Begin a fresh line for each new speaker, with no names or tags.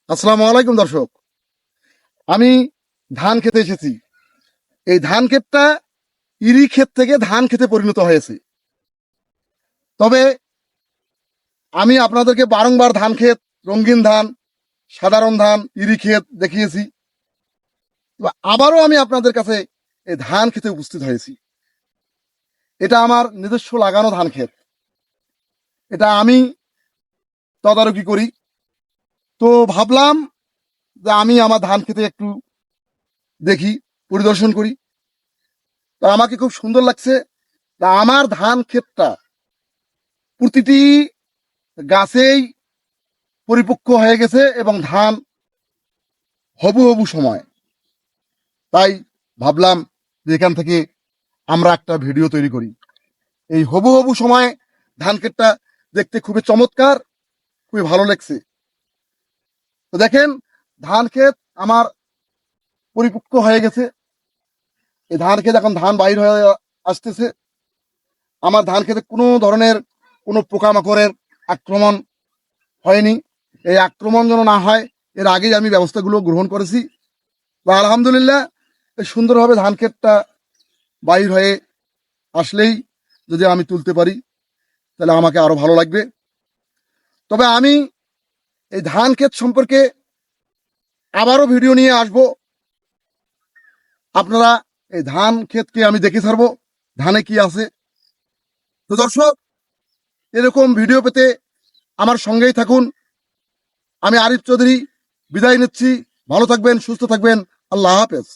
আসসালামু আলাইকুম দর্শক। আমি ধান খেতে এসেছি। এই ধান ক্ষেতটা ইরি ক্ষেত থেকে ধান খেতে পরিণত হয়েছে। তবে আমি আপনাদেরকে বারংবার ধান ক্ষেত, রঙিন ধান, সাধারণ ধান, ইরি ক্ষেত দেখিয়েছি। তো আবারও আমি আপনাদের কাছে এই ধান খেতে উপস্থিত হয়েছি। এটা আমার নিজস্ব লাগানো ধান ক্ষেত। এটা আমি তদারকি করি। তো ভাবলাম যে আমি আমার ধান খেতে একটু দেখি, পরিদর্শন করি। তো আমাকে খুব সুন্দর লাগছে। তা আমার ধান ক্ষেতটা প্রতিটি গাছেই পরিপক্ক হয়ে গেছে এবং ধান হবু হবু সময়। তাই ভাবলাম যে এখান থেকে আমরা একটা ভিডিও তৈরি করি। এই হবু হবু সময় ধান ক্ষেতটা দেখতে খুবই চমৎকার, খুবই ভালো লাগছে। তো দেখেন, ধান ক্ষেত আমার পরিপক্ক হয়ে গেছে। এই ধান ক্ষেত এখন ধান বাইর হয়ে আসতেছে। আমার ধান ক্ষেতে কোনো ধরনের কোনো পোকামাকড়ের আক্রমণ হয়নি। এই আক্রমণ যেন না হয়, এর আগেই আমি ব্যবস্থাগুলো গ্রহণ করেছি। বা আলহামদুলিল্লাহ, সুন্দরভাবে ধান ক্ষেতটা বাইর হয়ে আসলেই যদি আমি তুলতে পারি তাহলে আমাকে আরো ভালো লাগবে। তবে আমি এই ধান ক্ষেত সম্পর্কে আবারও ভিডিও নিয়ে আসব। আপনারা এই ধান ক্ষেতকে আমি দেখে ছাড়বো ধানে কি আছে। তো দর্শক, এরকম ভিডিও পেতে আমার সঙ্গেই থাকুন। আমি আরিফ চৌধুরী বিদায় নিচ্ছি। ভালো থাকবেন, সুস্থ থাকবেন। আল্লাহ হাফেজ।